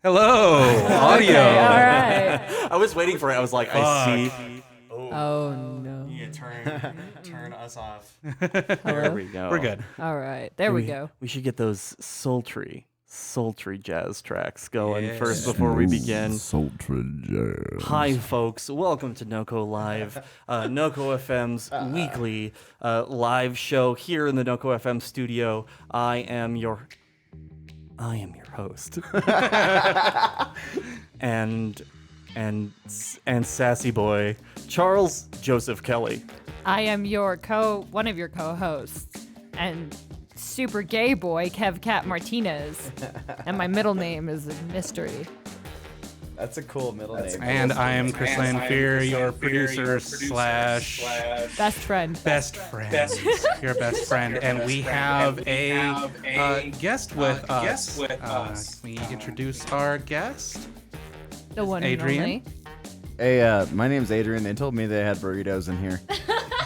Hello, audio. Okay, all right. I was waiting for it. I was like, I see. Oh no. You turn us off. Hello? There we go. We're good. All right, there we go. We should get those sultry jazz tracks going Yes. first before we begin. Sultry jazz. Hi, folks. Welcome to NoCo Live, NoCo FM's weekly live show here in the NoCo FM studio. I am your host, and sassy boy Charles Joseph Kelly. I am one of your co-hosts, and super gay boy Kev Cat Martinez, and my middle name is a mystery. That's a cool middle name. And I am Chris Lanfear, your producer slash Best friend. best friend. Your best friend. And we have a guest with us. Can we introduce our guest? The one Adrian? and Hey, my name's Adrian. They told me they had burritos in here.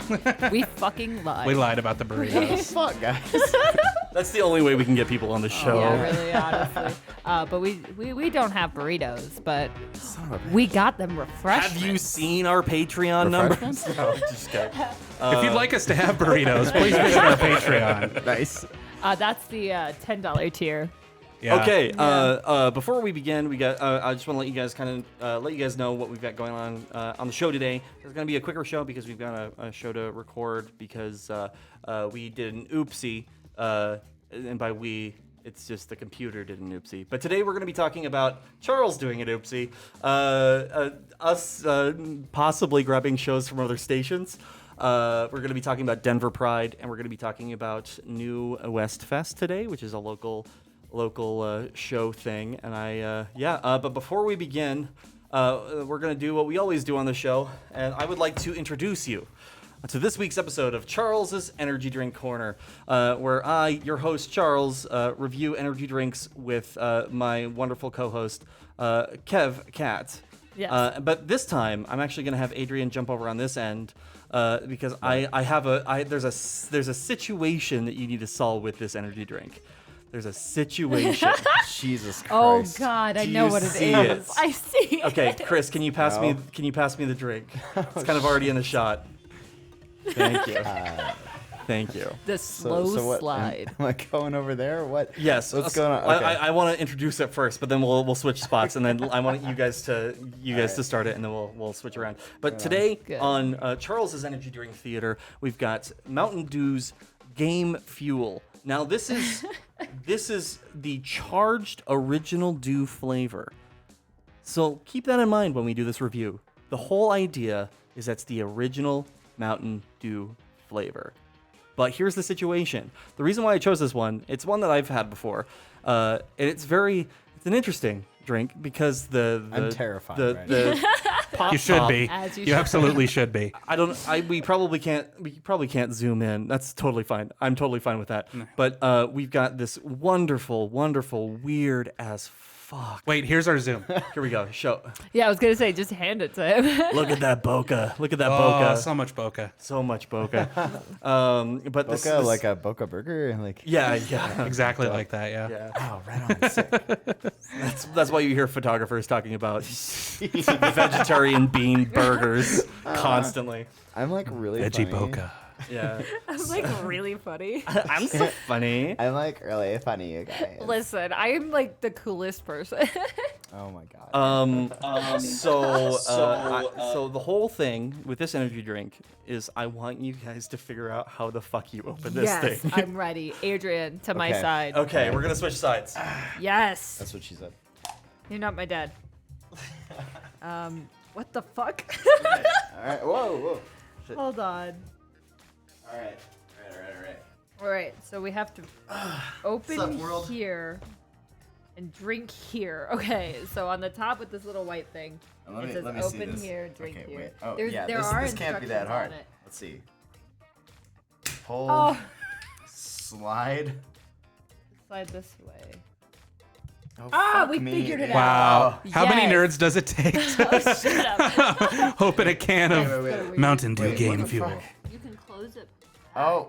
only. We fucking lied. We lied about the burritos. Fuck, guys. That's the only way we can get people on the show. Yeah, really, honestly. But we don't have burritos, but we got them refreshments. Have you seen our Patreon numbers? Refreshments? No, just kidding. If you'd like us to have burritos, please visit our Patreon. Nice. That's the $10 tier. Yeah. Okay. Before we begin, I just want to let you guys know what we've got going on the show today. There's going to be a quicker show because we've got a show to record because we did an oopsie, and by we, it's just the computer did an oopsie. But today we're going to be talking about Charles doing an oopsie, us possibly grabbing shows from other stations. We're going to be talking about Denver Pride, and we're going to be talking about New West Fest today, which is a local show thing. And but before we begin, we're going to do what we always do on the show, and I would like to introduce you to this week's episode of Charles's Energy Drink Corner, where I, your host Charles, review energy drinks with my wonderful co-host Kev Cat. Yes. But this time, I'm actually going to have Adrian jump over on this end because there's a situation that you need to solve with this energy drink. There's a situation. Jesus Oh Christ. God, I Do know you what it see is. it? I see. Okay, Chris, can you pass No. me the drink? It's kind of already in the shot. Thank you. Thank you. The slow So what, slide. Am I going over there or what? Yes. What's going on? Okay. I want to introduce it first, but then we'll switch spots, and then I want you guys to start it, and then we'll switch around. But today Good. on Charles's Energy Drink Theater, we've got Mountain Dew's Game Fuel. Now this is the charged original dew flavor. So keep that in mind when we do this review. The whole idea is that's the original Mountain Dew flavor. But here's the situation. The reason why I chose this one, it's one that I've had before. And it's an interesting drink because I'm terrified right the pop You should top- be. As you You should. absolutely should be. we probably can't zoom in. That's totally fine. I'm totally fine with that. But we've got this wonderful, weird as fuck. Wait, here's our Zoom. Here we go. Show. Yeah, I was gonna say just hand it to him. Look at that bokeh. Look at that Oh, bokeh. so much bokeh. So much bokeh. But this Boca, like a Boca burger? Like, yeah. Exactly like that, yeah. Yeah. oh, right on. Sick. That's why you hear photographers talking about vegetarian bean burgers constantly. I'm like really Veggie funny. bokeh. Yeah. I'm like really funny. I'm so funny. I'm like really funny, you guys. Listen, I am like the coolest person. Oh my God. So the whole thing with this energy drink is I want you guys to figure out how the fuck you open this Yes, thing. I'm ready. Adrian, to my Okay. side. Okay, we're gonna switch sides. Yes. That's what she said. You're not my dad. What the fuck? All right. Whoa. Shit. Hold on. All right. All right, so we have to open What's up, world? here and drink here. Okay, so on the top with this little white thing, it says Let me see open this. here, drink Okay, here. wait. Oh, There's- yeah. there are This can't be that instructions hard. on it. Let's see. Pull. Oh, Slide. slide this way. Oh, Ah, fuck we me. figured it Wow. out. How many Yes. nerds does it take Oh, to shut up. open a can of Wait. Mountain Dew Wait, what Game the Fuel? fuck? You can close it. Oh,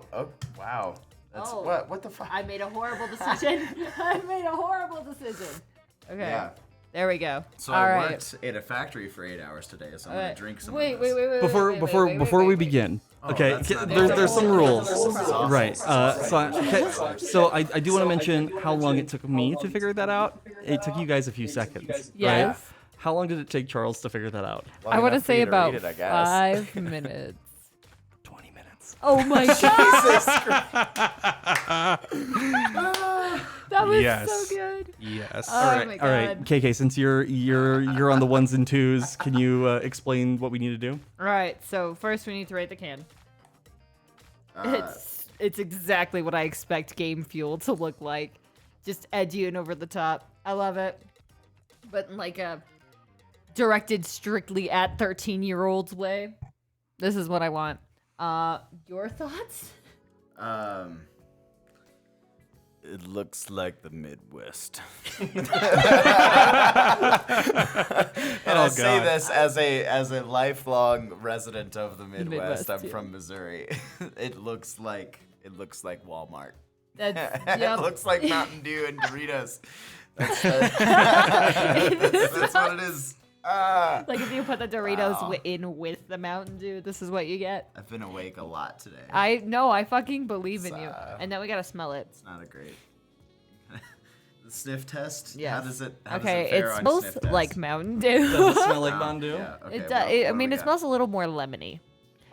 wow. That's Oh. what the fuck? I made a horrible decision. I made a horrible decision. Okay. Yeah. There we go. So All I right. worked at a factory for 8 hours today, so I'm gonna drink some. Wait, of this. wait. Before we begin, okay, that's not there's some rules, awesome. right? So I do want to mention how long it took me to figure that out. It took you guys a few seconds. Yes. Right? How long did it take Charles to figure that out? I want to say about read it, I guess. 5 minutes. 20 minutes. Oh my god. That was Yes. so good. Yes. Oh my All right, god. KK. Since you're on the ones and twos, can you explain what we need to do? All right. So first we need to rate the can. It's exactly what I expect Game Fuel to look like. Just edgy and over the top. I love it. But in like a directed strictly at 13-year-olds way. This is what I want. Your thoughts? It looks like the Midwest. Oh, I say God. this as a lifelong resident of the Midwest. Midwest, I'm yeah. from Missouri. It looks like Walmart. That's, It looks like Mountain Dew and Doritos. That's what it is. Like if you put the Doritos in with the Mountain Dew, this is what you get. I've been awake a lot today. I fucking believe in you. And then we gotta smell it. It's not a great. The sniff test. Yes. How does it? Okay, fare it on smells sniff test? like Mountain Does Dew. it smell like Mountain Dew? Yeah. Okay. It well, does. what I do mean, we it got? smells a little more lemony.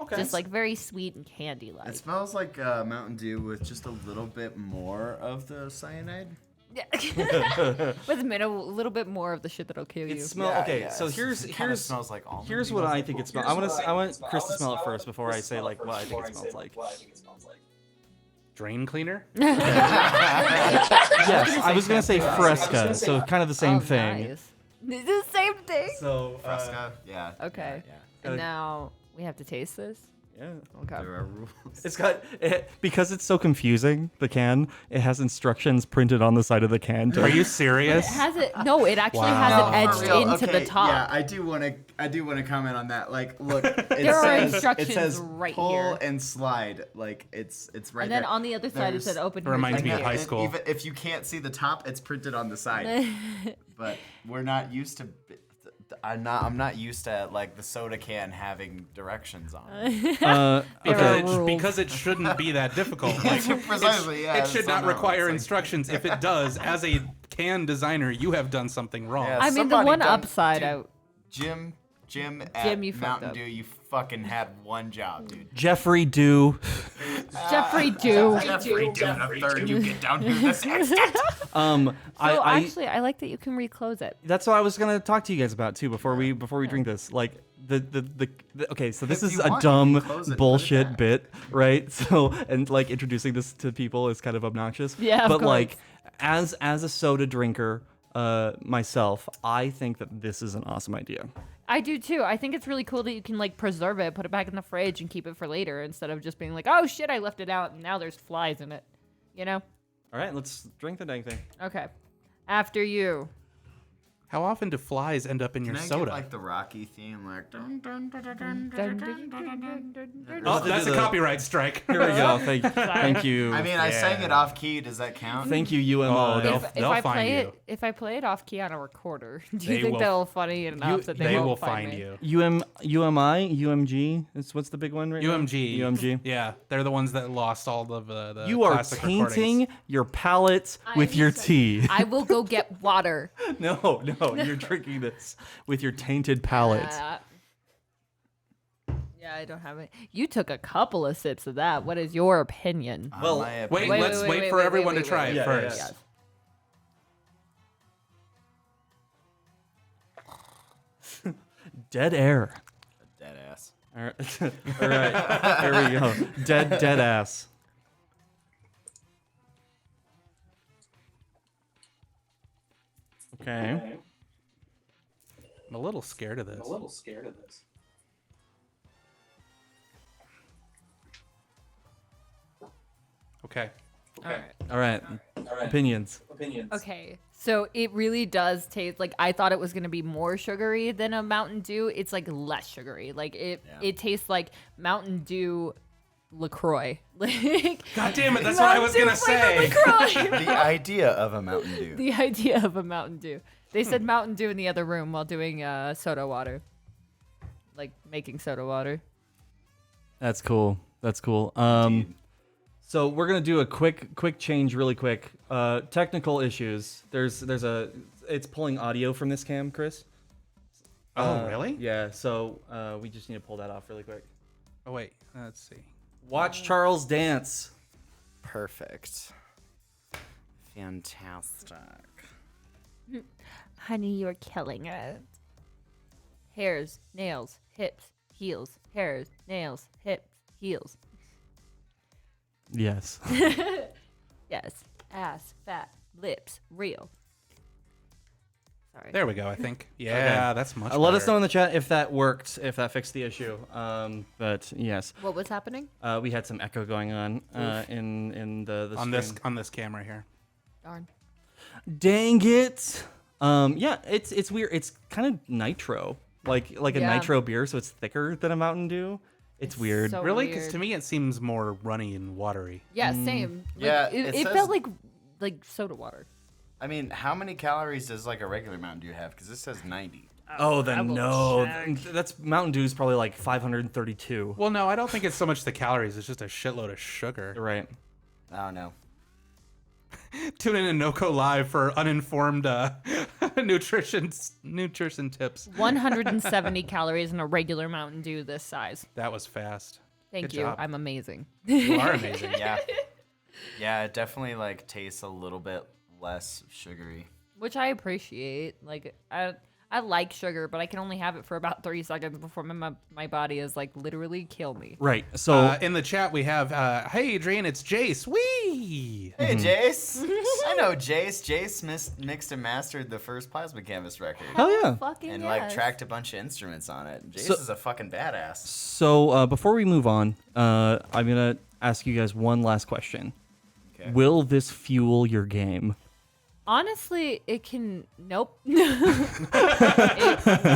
Okay. Just like very sweet and candy-like. It smells like Mountain Dew with just a little bit more of the cyanide. With a little bit more of the shit that'll kill you. It smells okay. So here's It kind of smells like almond. here's what I think it smells. I want Chris to smell it first before I say like what I think it smells like. Drain cleaner? Yes, I was gonna say Fresca, so kind of the same thing. Nice. It's the same thing. So Fresca. Yeah. Okay. Yeah. And now we have to taste this. yeah. Okay. There are rules. It's got because it's so confusing. The can it has instructions printed on the side of the can. Are you It serious? has it. No, it actually Wow. has No, it For edged real, into okay, the top. Yeah, I do want to comment on that. Like, look, it There are says, instructions it says right pull here. and slide. Like it's right And then there. on the other side it said There's- open. It reminds here, me of here. high And school. Even if you can't see the top, it's printed on the side. But we're not used to. I'm not used to like the soda can having directions on it. Because it shouldn't be that difficult. Like, Precisely, yeah. it should that's not what require it's like. instructions. If it does, as a can designer, you have done something wrong. Yeah. I mean, the Somebody one done- upside dude, out. Jim at Jim, you fucked Mountain up. Dew, you fucking had one job, dude. Jeffrey Dew. Jeffrey Dew. Jeffrey Dew, the third, you get down to this extent. So I actually, I like that you can reclose it. that's what I was gonna talk to you guys about too before we drink this. Like the okay, so this If is you a want, you dumb can close it, put it bullshit back. bit, right? So and like introducing this to people is kind of obnoxious. Yeah, of but like course. as a soda drinker myself, I think that this is an awesome idea. I do too. I think it's really cool that you can like preserve it, put it back in the fridge, and keep it for later instead of just being like, oh shit, I left it out and now there's flies in it. You know? All right, let's drink the dang thing. Okay. After you. How often do flies end up in your Can I soda? get like the Rocky theme, like dun, dun, dun, dun, dun, dun, dun, dun, dun. Oh, that's a copyright strike. Here we go. Thank you. I mean, I sang it Yeah. off key. Does that count? Thank you, UMO. Oh, they'll- If they'll I find play you. it, if I play it off key on a recorder, do They you think will- that'll funny enough that they, will won't find me? you. UMI, UMG. What's the big one right UMG. now? UMG. Yeah, they're the ones that lost all of the You are classic tainting recordings. your palate with your tea. I will go get water. No, you're drinking this with your tainted palate. Yeah, I don't have it. You took a couple of sips of that. What is your opinion? Well, My Wait, opinion- let's wait for everyone to try it wait. first. Yeah, Dead air. Dead ass. All right. All right. There we go. Dead ass. Okay. I'm a little scared of this. Okay. All right. All right. Opinions. Okay. So it really does taste like I thought it was gonna be more sugary than a Mountain Dew. It's like less sugary. Like it tastes like Mountain Dew LaCroix. Like, God damn it, that's what I was gonna say. The idea of a Mountain Dew. The idea of a Mountain Dew. They said Mountain Dew in the other room while doing soda water. Like making soda water. That's cool. That's cool. So we're gonna do a quick change, really quick. Technical issues. It's pulling audio from this cam, Chris. Oh, really? Yeah. So we just need to pull that off really quick. Oh, wait. Let's see. Watch Charles dance. Perfect. Fantastic. Honey, you're killing it. Hairs, nails, hips, heels. Hairs, nails, hips, heels. Yes. Yes. Ass, fat, lips, real. Sorry. There we go, I think. Yeah, that's much better. Let us know in the chat if that worked, if that fixed the issue. But yes. What was happening? We had some echo going on in the stream. on this camera here. Darn. Dang it. Yeah, it's weird. It's kind of nitro. Like a Yeah. nitro beer, so it's thicker than a Mountain Dew. It's weird. so Really? Because weird. to me it seems more runny and watery. Yeah, same. Like, Yeah, it it says- felt like soda water. I mean, how many calories does like a regular Mountain Dew have? Because this says 90. Oh, I then will no. check. That's Mountain Dew's probably like 532. Well, no, I don't think it's so much the calories. It's just a shitload of sugar. Right. I don't know. Tune in to NoCo Live for uninformed nutrition tips. 170 calories in a regular Mountain Dew this size. That was fast. Thank Good you. job. I'm amazing. You are amazing. Yeah. Yeah, it definitely like tastes a little bit less sugary. Which I appreciate. Like I like sugar, but I can only have it for about 30 seconds before my body is like literally kill me. Right. So In the chat we have, hey Adrian, it's Jace. Wee! Hey, Jace. I know Jace. Jace mixed and mastered the first Plasma Canvas record. hell yeah. Fucking And yes. like tracked a bunch of instruments on it. Jace So- is a fucking badass. So before we move on, I'm gonna ask you guys one last question. Okay. Will this fuel your game? Honestly, it can. Nope. It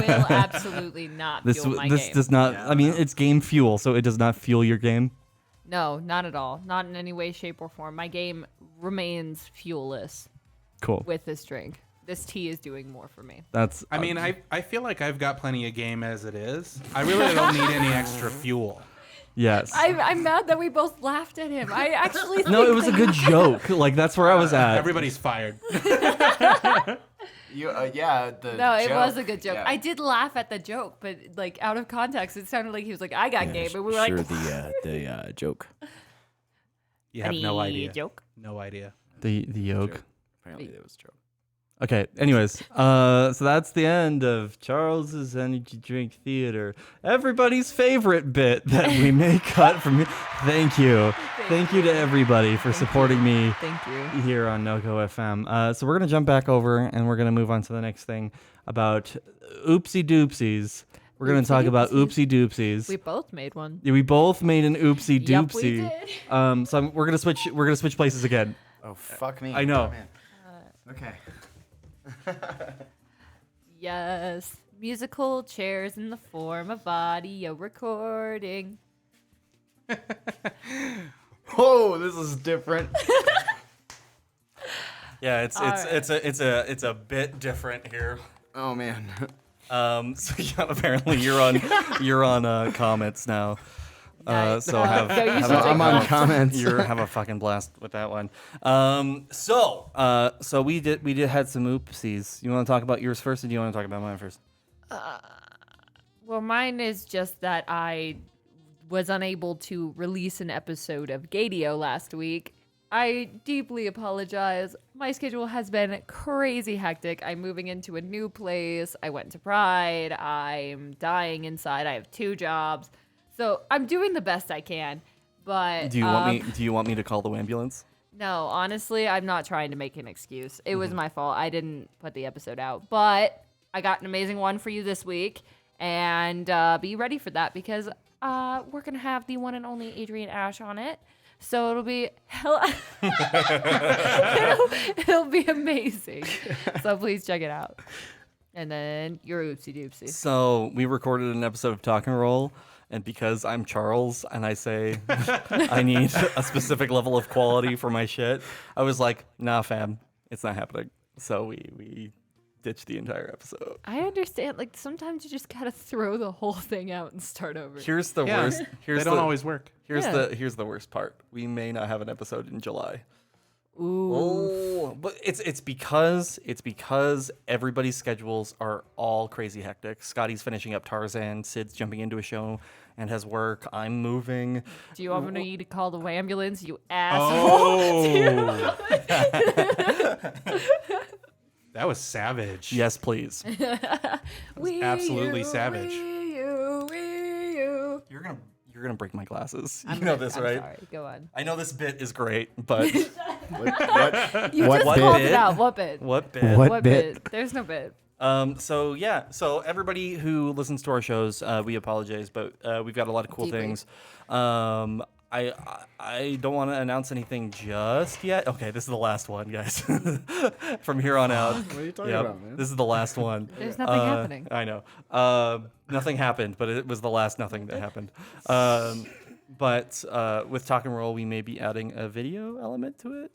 will absolutely not This fuel my this game. does not. Yeah, I mean, no. it's game fuel, so it does not fuel your game. No, not at all. Not in any way, shape, or form. My game remains fuelless Cool. with this drink. This tea is doing more for me. That's. I mean, I feel like I've got plenty of game as it is. I really don't need any extra fuel. yes. I'm mad that we both laughed at him. I actually No, think it was a that good joke. Like that's where I was at. Everybody's fired. You, yeah, the No, it joke. was a good joke. Yeah. I did laugh at the joke, but like out of context, it sounded like he was like, "I got game," and we were like, the joke. You have no "Any idea. joke." No idea. The yoke. Apparently that was a joke. Okay. Anyways, so that's the end of Charles's Energy Drink Theater. Everybody's favorite bit that we may cut from. Thank you. Thank you to everybody for supporting me Thank you. here on NoCo FM. So we're gonna jump back over and we're gonna move on to the next thing about oopsie doopsies. We're gonna talk about oopsie doopsies. We both made one. Yeah, we both made an oopsie Yup, we doopsie. did. So we're gonna switch places again. Oh, fuck me. I know. Oh, man. Okay. Yes. Musical chairs in the form of audio recording. Whoa, this is different. Yeah, it's Alright. it's a bit different here. Oh, man. So yeah, apparently you're on comments now. Nice. So have, Go, you have should a- take I'm on one. comments. you have a fucking blast with that one. So we did had some oopsies. You want to talk about yours first, or do you want to talk about mine first? Well, mine is just that I was unable to release an episode of Gadio last week. I deeply apologize. My schedule has been crazy hectic. I'm moving into a new place. I went to Pride. I'm dying inside. I have 2 jobs. So I'm doing the best I can. But Do you want me to call the ambulance? no, honestly, I'm not trying to make an excuse. It was my fault. I didn't put the episode out. But I got an amazing one for you this week. And be ready for that because we're going to have the one and only Adrian Ash on it. So it'll be it'll be amazing. So please check it out. And then your oopsie doopsie. So we recorded an episode of Talk and Roll, And because I'm Charles and I say I need a specific level of quality for my shit, I was like, nah, fam, it's not happening. So we ditched the entire episode. I understand. Like sometimes you just gotta throw the whole thing out and start over. Here's the Yeah, worst. Here's they don't the, always work. Here's Yeah. here's the worst part. We may not have an episode in July. Ooh. Oh, but it's because everybody's schedules are all crazy hectic. Scotty's finishing up Tarzan, Sid's jumping into a show and has work. I'm moving. Do you want me to call the ambulance, you asshole? Oh, that was savage. Yes, please. Absolutely savage. You're gonna break my glasses. I'm You know sorry, this, I'm right? Sorry. Go on. I know this bit is great, but You What just bit? called it out. What bit? what bit? What bit? There's no bit. So everybody who listens to our shows, we apologize, but we've got a lot of cool Deeply. things. I don't want to announce anything just yet. Okay, this is the last one, guys. From here on out. What are you talking Yep, about, man? this is the last one. There's nothing happening. I know. Nothing happened, but it was the last nothing that happened. But with Talk and Roll, we may be adding a video element to it.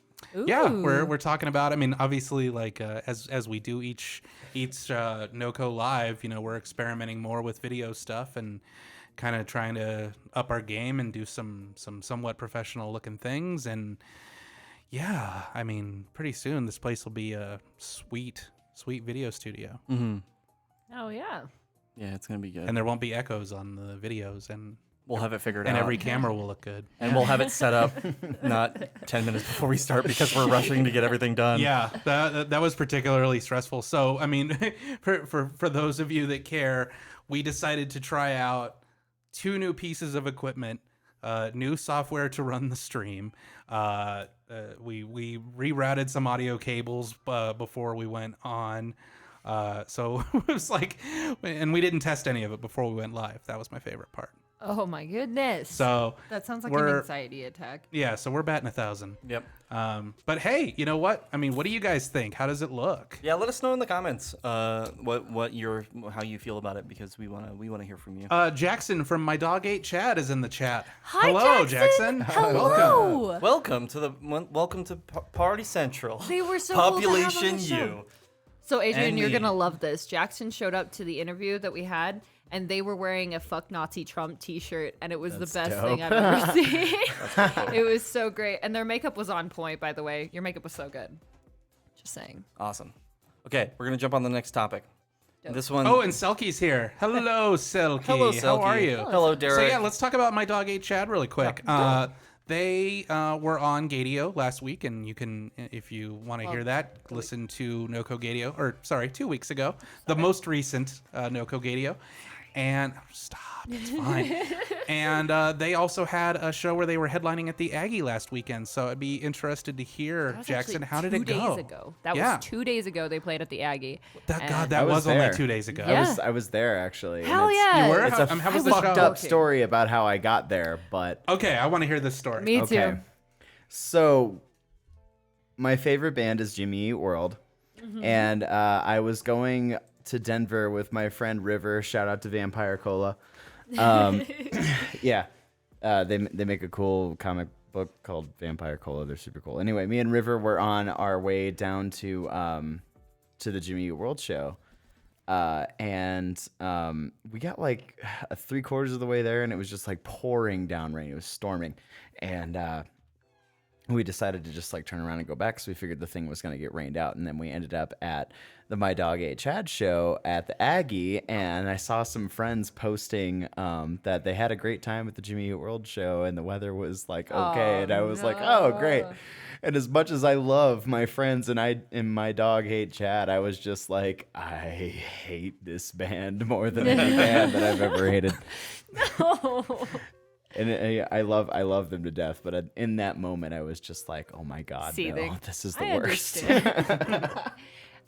Yeah, Ooh. we're talking about. I mean, obviously, like as we do each NoCo live, you know, we're experimenting more with video stuff and kind of trying to up our game and do some somewhat professional looking things. And yeah, I mean, pretty soon this place will be a sweet video studio, Oh yeah. Yeah, it's gonna be good. and there won't be echoes on the videos, and We'll have it figured and out. every camera will look good. And we'll have it set up not 10 minutes before we start because we're rushing to get everything done. Yeah, that was particularly stressful. So, I mean, for those of you that care, we decided to try out 2 new pieces of equipment, new software to run the stream. We rerouted some audio cables before we went on. So it was like, and we didn't test any of it before we went live. That was my favorite part. Oh my goodness. So that sounds like an we're- anxiety attack. yeah, so we're batting 1,000. Yep. But hey, you know what? I mean, what do you guys think? How does it look? Yeah, let us know in the comments how you feel about it because we wanna hear from you. Jackson from My Dog Ate Chad is in the chat. Hi, Hello, Jackson. Welcome. Hello. Welcome to Party Central. They were so cool to have on the Population show. U. So Adrian, And you're me. gonna love this. Jackson showed up to the interview that we had, and they were wearing a "Fuck Nazi Trump" T-shirt, and it was the best thing I've ever seen. It was so great, and their makeup was on point. By the way, your makeup was so good. Just saying. Awesome. Okay, we're gonna jump on the next topic. And this one. Oh, and Selkie's here. Hello, Selkie. Hello, How are Selkie. you? Hello, Derek. So yeah, let's talk about My Dog Ate Chad really quick. They were on Gadio last week, and you can, if you want to hear that, listen to NoCo Gadio, or sorry, 2 weeks ago, the most recent NoCo Gadio. And stop, it's fine. And they also had a show where they were headlining at the Aggie last weekend. So I'd be interested to hear, That was Jackson, actually how did it go? 2 days ago. That Yeah. was 2 days ago. They played at the Aggie. God, And- that I was was only there. 2 days ago. Yeah. I was there actually. and Hell it's- yeah! You were? It's a How was the fucked show? up story about how I got there, but Okay, I want to hear this story. Me okay. too. So, my favorite band is Jimmy Eat World, and I was going to Denver with my friend River. Shout out to Vampire Cola. Yeah, they make a cool comic book called Vampire Cola. They're super cool. Anyway, me and River were on our way down to the Jimmy Eat World show. And we got like 3/4 of the way there, and it was just like pouring down rain. It was storming, and we decided to just like turn around and go back. So we figured the thing was going to get rained out, and then we ended up at the My Dog Ate Chad show at the Aggie, and I saw some friends posting that they had a great time at the Jimmy Eat World show, and the weather was like okay, and I was like, oh great. And as much as I love my friends and My Dog Ate Chad, I was just like, I hate this band more than any band that I've ever hated. And I love them to death, but in that moment, I was just like, "Oh my god, Seething. no, this is the I worst." understand.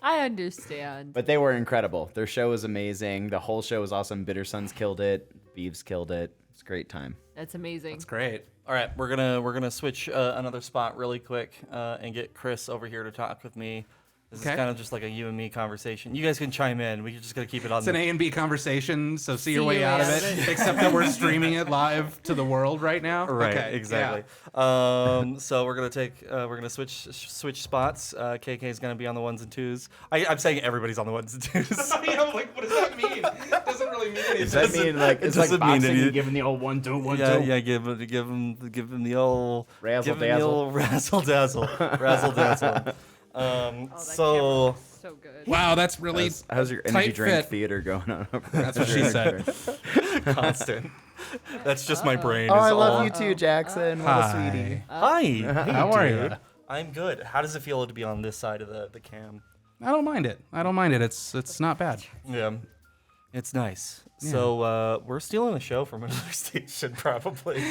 I understand. But they were incredible. Their show was amazing. The whole show was awesome. Bitter Sons killed it. Beeves killed it. It's a great time. That's amazing. That's great. All right, we're gonna switch another spot really quick and get Chris over here to talk with me This Okay. is kind of just like a you and me conversation. You guys can chime in. We're just gonna keep it on. It's an A and B conversation, so see your way out of it. Except that we're streaming it live to the world right now. Right, Okay, exactly. So we're gonna switch spots. KK is gonna be on the ones and twos. I'm saying everybody's on the ones and twos. Yeah, I'm like, what does that mean? It doesn't really mean anything. Does that mean like it's like doesn't mean boxing any- and giving the old 1-2, 1-2? Yeah, give him the old Razzle give him the old razzle dazzle, razzle dazzle. Oh, that So camera looks so good. Wow, that's really How's your energy tight drink fit. theater going on? Over That's what she said. constant. That's just my brain. Oh, is I love all- you too, Jackson. What a sweetie. Hi. Hey, How are you? dude. I'm good. How does it feel to be on this side of the cam? I don't mind it. It's not bad. Yeah, it's nice. So we're stealing a show from another station, probably.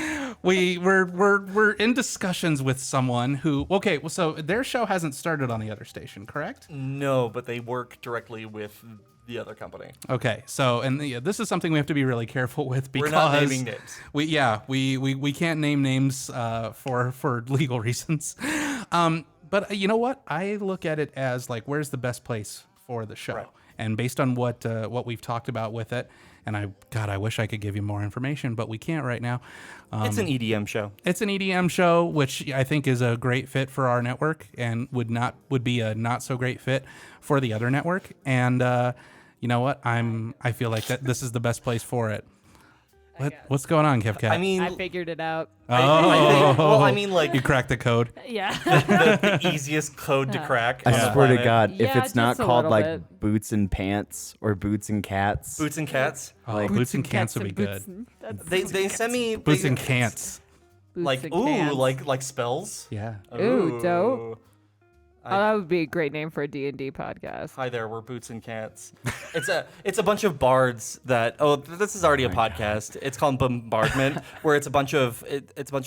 We're in discussions with someone who so their show hasn't started on the other station, correct? No, but they work directly with the other company. Okay, so this is something we have to be really careful with because We're not naming names. We can't name names for legal reasons. But you know what? I look at it as like, where's the best place for the show? Right. And based on what we've talked about with it, and I wish I could give you more information, but we can't right now. It's an EDM show. It's an EDM show, which I think is a great fit for our network, and would be a not so great fit for the other network. And you know what? I feel like that this is the best place for it. What's going on, KevCat? I mean, I figured it out. I mean, like you cracked the code. Yeah. the easiest code to crack. I on the swear to planet. God, if Yeah, it's not just a called little like bit. Boots and Pants or Boots and Cats, Boots and Cats. Like boots and cants would be good. They sent me Boots and cants. like like spells. Yeah. Ooh, dope. Ooh. Oh, that would be a great name for a D&D podcast. Hi there, we're Boots and Cats. It's a bunch of bards that this is already a podcast. It's called Bombardment, where it's a bunch of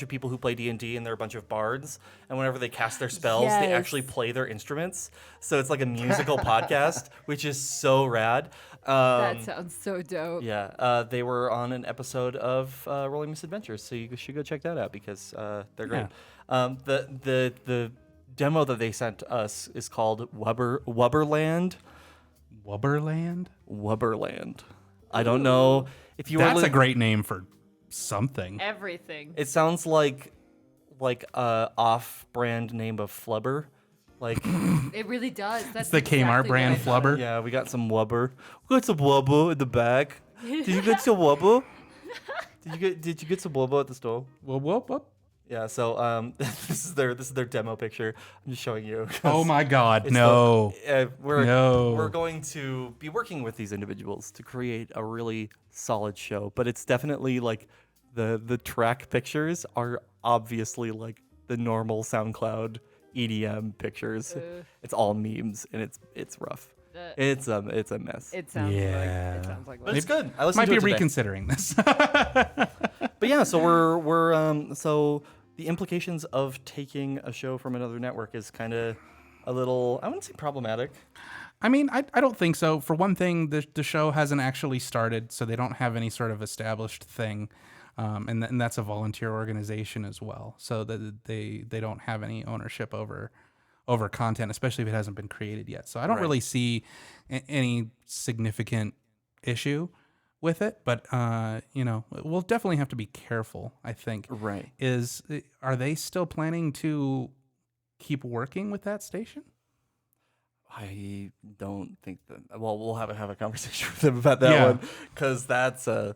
people who play D&D and they're a bunch of bards, and whenever they cast their spells, they Yes. actually play their instruments. So it's like a musical podcast, which is so rad. That sounds so dope. Yeah, they were on an episode of Rolling Misadventures, so you should go check that out because they're great. The demo that they sent us is called Wubberland. Wubberland? Wubberland. I don't know if you That's were a great name for something. Everything. It sounds like a off-brand name of Flubber. Like It really does. That's the Kmart exactly brand what I thought. Flubber. yeah, we got some Wubber. We got some Wubber in the back. Did you get some Wubber? Did you get some Wubber at the store? Whoop. Yeah, so this is their demo picture. I'm just showing you. 'cause Oh my God, it's no. we're going to be working with these individuals to create a really solid show, but it's definitely like the track pictures are obviously like the normal SoundCloud EDM pictures. It's all memes and it's rough. It's a mess. It sounds Yeah. like. It sounds like. But it's good. I listened Might to be it today. reconsidering this. But yeah, so we're so the implications of taking a show from another network is kind of a little, I wouldn't say problematic. I mean, I don't think so. For one thing, the show hasn't actually started, so they don't have any sort of established thing. And that's a volunteer organization as well. So that they don't have any ownership over content, especially if it hasn't been created yet. So I don't really see any significant issue with it, but we'll definitely have to be careful, I think. Right. Are they still planning to keep working with that station? I don't think that. Well, we'll have a conversation with them about that Yeah. one because that's a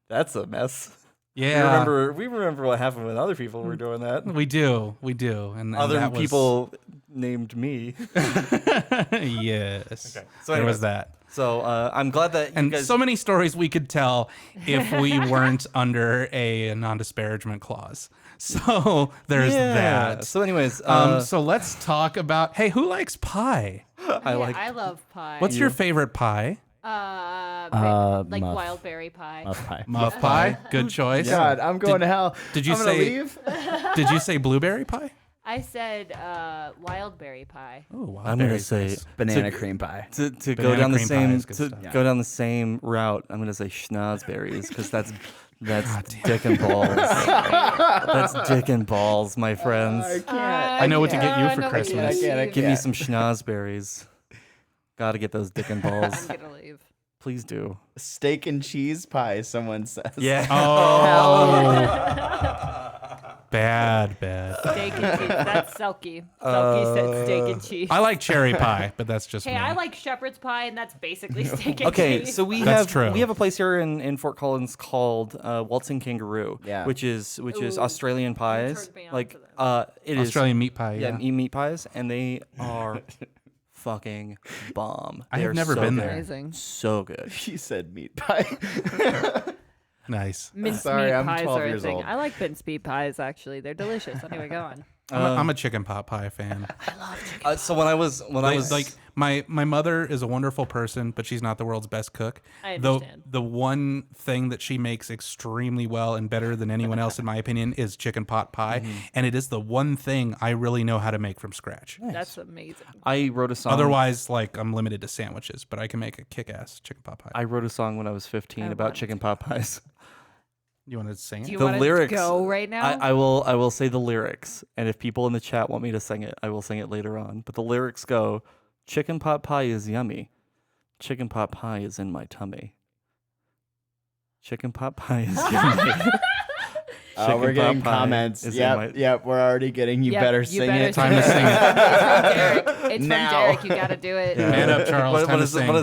mess. Yeah. We remember what happened when other people were doing that. We do, and Other that was- people named me. Yes. Okay, so there was anyways. that. So I'm glad that you And guys. so many stories we could tell if we weren't under a non-disparagement clause. So there's that. So anyways, So let's talk about. Hey, who likes pie? I like. I love pie. What's your favorite pie? Like muff. wild berry pie. Muff pie. Muff pie. Good choice. God, I'm going to hell. Did you I'm gonna say? leave? Did you say blueberry pie? I said wild berry pie. Oh, wild I'm gonna berries, say nice. Banana cream pie. to go Banana down the cream pie same is good stuff. go down the same route. I'm gonna say schnozberries because That's dick and balls. That's dick and balls, my friends. I know what to get you I for know what to Christmas. get Give me some schnozberries. Gotta get those dick and balls. I'm gonna leave. Please do. Steak and cheese pie, someone says. Yeah. Oh, bad. Steak and cheese. That's Selkie. Selkie said steak and cheese. I like cherry pie, but that's just Hey, me. I like shepherd's pie, and that's basically steak and Okay, cheese. so we That's have true. we have a place here in Fort Collins called Waltzing Kangaroo, Yeah. which is Ooh, Australian pies. turned me on Like to that. it is Australian meat pie. yeah, Yeah, meat pies, and they are fucking bomb. I They have are never so been good. there. Amazing. So good. She said meat pie. Nice. Minced Sorry, meat I'm pies 12 are a years thing. old. I like minced meat pies, actually. They're delicious. Anyway, go on. I'm a chicken pot pie fan. So when I was Like my mother is a wonderful person, but she's not the world's best cook. I Though understand. the one thing that she makes extremely well and better than anyone else, in my opinion, is chicken pot pie, and it is the one thing I really know how to make from scratch. That's amazing. I wrote a song. Otherwise, like I'm limited to sandwiches, but I can make a kick-ass chicken pot pie. I wrote a song when I was 15 I about want chicken pot pies. You want to sing Do it? you The want lyrics- to go right now? I will say the lyrics, and if people in the chat want me to sing it, I will sing it later on. But the lyrics go, chicken pot pie is yummy. Chicken pot pie is in my tummy. Chicken pot pie is yummy. Chicken We're pot getting pie comments. is in my- Yep, we're already getting you Yep, better you sing better it. Time to sing it. It's from Now. Derek. You got to do it. Yeah. Man up, Charles. What Time to is sing. what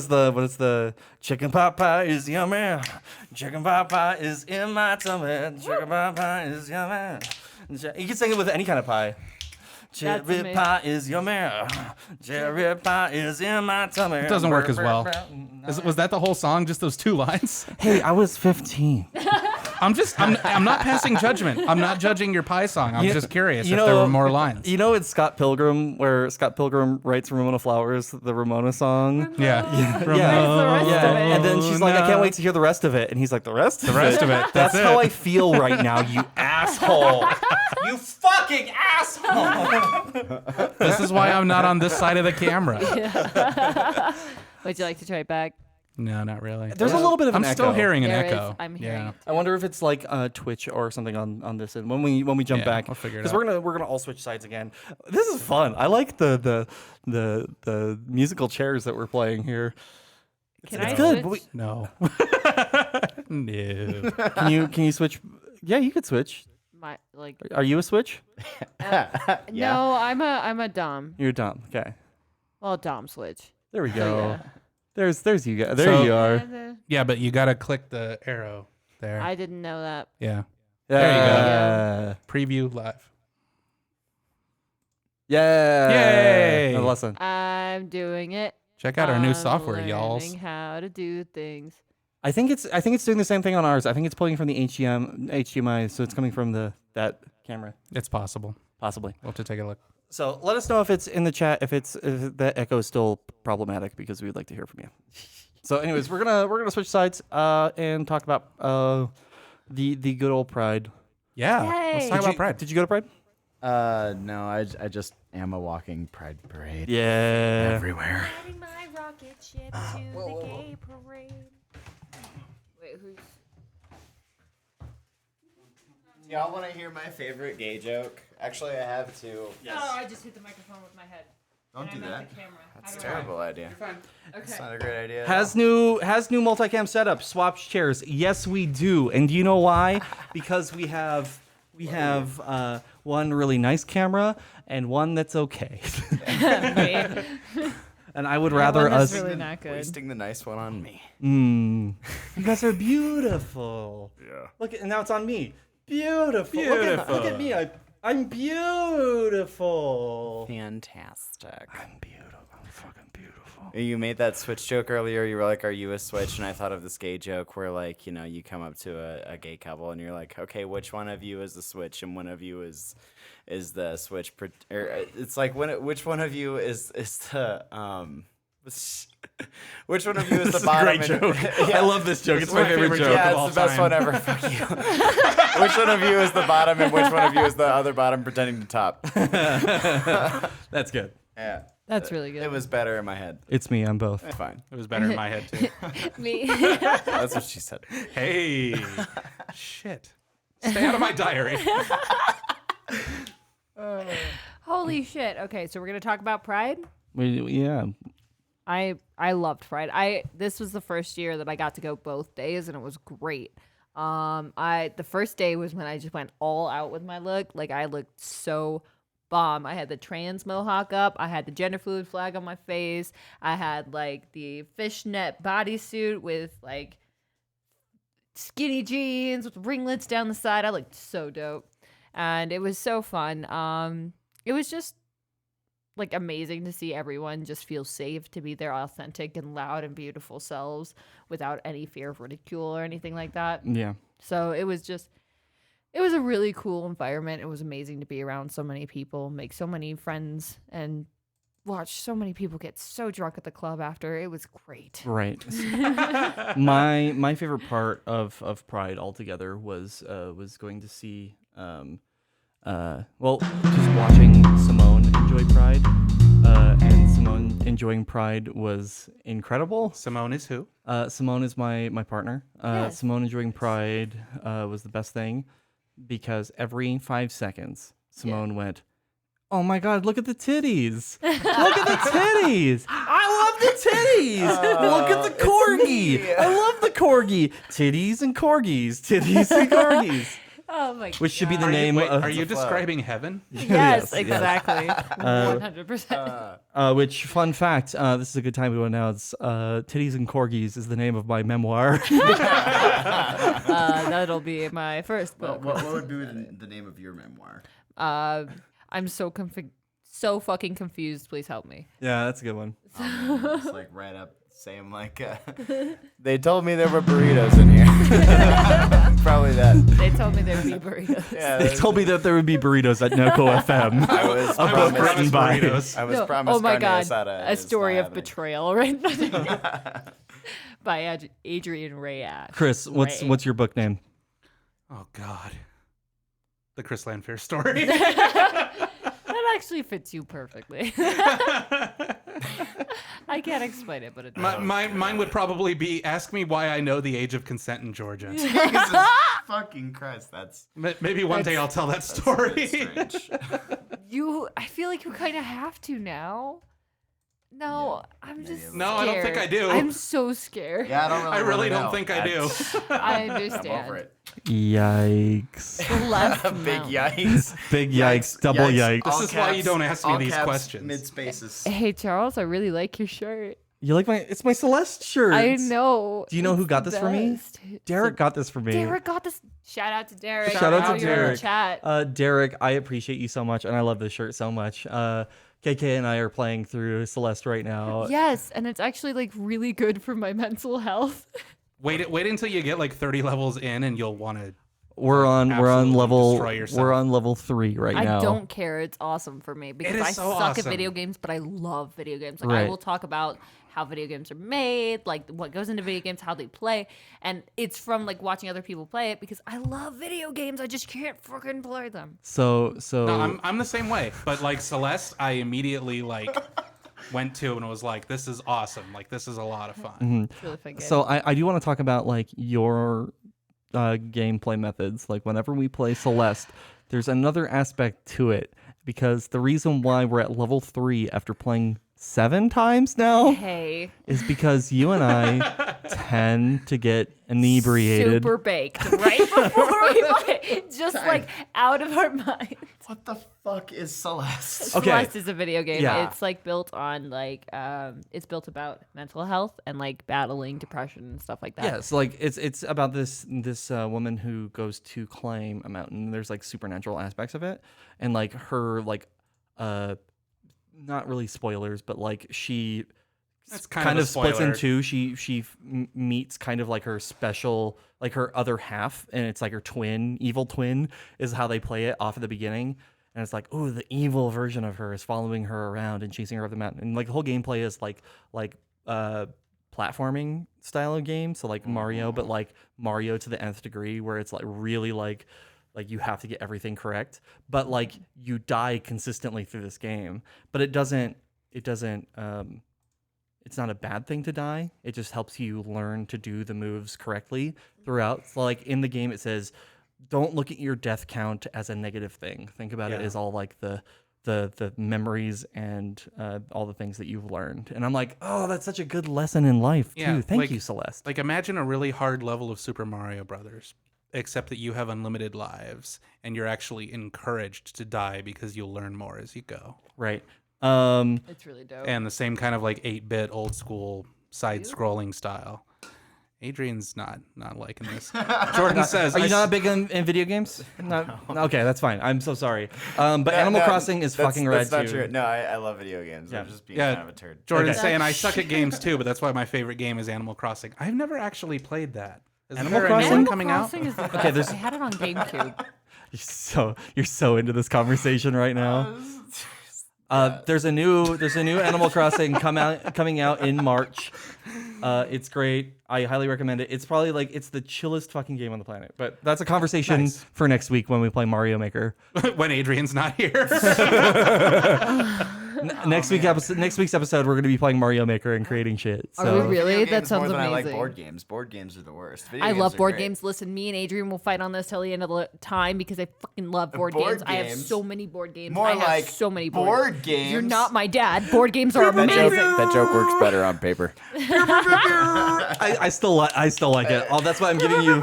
is the chicken pot pie is yummy. Chicken pot pie is in my tummy. Chicken pot pie is yummy. You can sing it with any kind of pie. Cherry amazing. pie is yummy. Cherry pie is in my tummy. It doesn't work as well. Was that the whole song? Just those two lines? Hey, I was 15. I'm not passing judgment. I'm not judging your pie song. I'm You- just curious you if there know- were more lines. You know it's Scott Pilgrim, where Scott Pilgrim writes Ramona Flowers, the Ramona song? Yeah. Where's the rest Yeah, of it? and then she's like, I can't Ramona. wait to hear the rest of it. And he's like, the rest of it? The rest of it. That's That's how it. I feel right now, you asshole. You fucking asshole. This is why I'm not on this side of the camera. Would you like to try it back? No, not really. There's a little bit of I'm an still echo. hearing an There is. echo. I'm hearing Yeah. it. I wonder if it's like Twitch or something on this end. When we jump Yeah, back, we'll figure it because out. we're gonna all switch sides again. This is fun. I like the musical chairs that we're playing here. Can It's I good. switch? But No. No. can you switch? Yeah, you could switch. My like Are you a switch? no, I'm a dom. You're dumb. Okay. Well, dom switch. There we So, go. yeah. There's you guys. There So- you are. Yeah, but you gotta click the arrow there. I didn't know that. Yeah. There you go. Yeah. Preview live. Yeah. Yay. Another lesson. I'm doing it. Check out our new I'm software, y'all. learning how to do things. I think it's doing the same thing on ours. I think it's pulling from the HDMI, so it's coming from that camera, It's possible. possibly. We'll have to take a look. So let us know if it's in the chat if that echo is still problematic, because we'd like to hear from you. So, anyways, we're gonna switch sides and talk about the good old Pride. Yeah. Yay. Let's talk about Pride. Did you go to Pride? No, I just am a walking pride parade. Yeah. Everywhere. Riding my rocket ship to the gay parade. Wait, who's? Y'all want to hear my favorite gay joke? Actually, I have two. Oh, I just hit the microphone with my head. Don't do that. The camera. That's a terrible idea. Okay. It's not a great idea. at Has new multicam setup, swapped chairs. Yes, we do. And do you know why? Because we have one really nice camera and one that's okay. Wait. And I would rather one that's us. really not good. Wasting the nice one on me. You guys are beautiful. Yeah. Look at, and now it's on me. Beautiful. Look at me. I'm beautiful. Fantastic. I'm beautiful. I'm fucking beautiful. You made that Switch joke earlier. You were like, "Are you a Switch?" And I thought of this gay joke where, like, you come up to a gay couple and you're like, "Okay, which one of you is the Switch, and one of you is the Switch?" It's like which one of you is the which one of you is the bottom? Great joke. I love this joke. It's my favorite joke Yeah, of it's all the best time. one ever. Fuck you. Which one of you is the bottom, and which one of you is the other bottom pretending to top? That's good. Yeah. That's really good. It was better in my head. It's me. I'm both. Fine. It was better in my head too. Me. That's what she said. Hey, shit. Stay out of my diary. Holy shit. Okay, so we're gonna talk about Pride. Yeah. I loved Pride. This was the first year that I got to go both days, and it was great. The first day was when I just went all out with my look. Like I looked so bomb. I had the trans mohawk up. I had the gender fluid flag on my face. I had like the fishnet bodysuit with like skinny jeans with ringlets down the side. I looked so dope, and it was so fun. It was just like amazing to see everyone just feel safe to be their authentic and loud and beautiful selves without any fear of ridicule or anything like that. Yeah. So it was a really cool environment. It was amazing to be around so many people, make so many friends, and watch so many people get so drunk at the club after. It was great. Right. My favorite part of Pride altogether was going to see just watching Simone enjoy Pride. And Simone enjoying Pride was incredible. Simone is who? Simone is my partner. Yes. Simone enjoying Pride was the best thing because every 5 seconds Simone went, "Oh my God, look at the titties! Look at the titties! I love the titties! Look at the corgi! I love the corgi! Titties and corgis! Titties and corgis!" Oh my god. Which should be the Are you, name wait, of are you describing heaven? Yes, yes. exactly. 100%. Which, fun fact, this is a good time to announce, Titties and Corgis is the name of my memoir. That'll be my first book. What would be the name of your memoir? I'm so fucking confused. Please help me. Yeah, that's a good one. Just like right up, saying like, they told me there were burritos in here. Probably that. They told me there'd be burritos. Yeah, They told me that there would be burritos at NoCo FM. I was I was written promised by- burritos. I was No, promised oh my carne god, asada. a It's story not of happening. betrayal, right? By Adrian Ray Ash. Chris, what's your book name? Oh God, the Chris Landfair story. That actually fits you perfectly. I can't explain it, but it does. Mine would probably be ask me why I know the age of consent in Georgia. Jesus fucking Christ, that's Maybe one day I'll tell that story. strange. I feel like you kind of have to now. No, I'm just No, I don't think I scared. do. I'm so scared. Yeah, I don't really. I really know. don't think I do. I I'm understand. over it. Yikes. Celeste Big Mountain. yikes. Big yikes, double yikes. This All is why you don't ask me all these caps, questions. Mid spaces. Hey Charles, I really like your shirt. You like it's my Celeste shirt. I know. Do you know who it's got the this for me? best. Derek got this for me. Derek got this. Shout out to Derek. Shout out to Now you're in the Derek. Chat. Derek, I appreciate you so much, and I love this shirt so much. KK and I are playing through Celeste right now. Yes, and it's actually like really good for my mental health. Wait until you get like 30 levels in, and you'll want to. We're on Absolutely level destroy yourself. we're on level 3 right now. I don't care. It's awesome for me because is I so suck awesome. at video games, but I love video games. Like Right. I will talk about how video games are made, like what goes into video games, how they play, and it's from like watching other people play it because I love video games. I just can't fucking play them. So No, I'm the same way. But like Celeste, I immediately like went to and was like, "This is awesome! Like this is a lot of fun." It's really fun game. So I do want to talk about like your gameplay methods. Like whenever we play Celeste, there's another aspect to it because the reason why we're at level 3 after playing 7 times now hey, is because you and I tend to get inebriated. super baked right before we play, just like out of our minds. What the fuck is Celeste? Okay. Celeste is a video game. Yeah. It's like built on like it's built about mental health and like battling depression and stuff like that. Yeah, so like it's about this woman who goes to climb a mountain. There's like supernatural aspects of it, and like her like not really spoilers, but like she That's kind a of splits in spoiler. two. She meets kind of like her special, like her other half, and it's like her twin, evil twin, is how they play it off at the beginning. And it's like, oh, the evil version of her is following her around and chasing her up the mountain. And like the whole gameplay is like platforming style of game, so like Mario, but like Mario to the nth degree, where it's like really like you have to get everything correct, but like you die consistently through this game, but it doesn't it doesn't. It's not a bad thing to die. It just helps you learn to do the moves correctly throughout. So like in the game, it says, don't look at your death count as a negative thing. Think about it as all like the memories and all the things that you've learned. And I'm like, oh, that's such a good lesson in life too. Thank you, Celeste. Like imagine a really hard level of Super Mario Brothers, except that you have unlimited lives and you're actually encouraged to die because you'll learn more as you go. Right. It's really dope. And the same kind of like 8-bit old school side-scrolling style. Adrian's not liking this. Jordan says, Are you not big in video games? No. Okay, that's fine. I'm so sorry. But Animal Crossing is fucking rad That's not too. true. No, I love video games. Yeah. I'm just being Yeah. kind of a turd. Jordan's Okay. saying I suck at games too, but that's why my favorite game is Animal Crossing. I've never actually played that. Is Animal there a new Crossing? one Animal coming Crossing out? is the Okay, best. there's- I had it on GameCube. You're so into this conversation right now. There's a new Animal Crossing coming out in March. It's great. I highly recommend it. It's probably like it's the chillest fucking game on the planet. But that's a conversation Nice. for next week when we play Mario Maker. When Adrian's not here. Next week's episode, we're going to be playing Mario Maker and creating shit. Are So we really? Video That games more sounds than I like amazing. board games. Board games are the worst. Video I games love are board great. games. Listen, me and Adrian will fight on this till the end of the time because I fucking love board Board games. I have games? so many board games. More I have like so many board games. You're not my dad. Board games are That amazing. joke works better on paper. I still like it. Oh, that's why I'm giving you.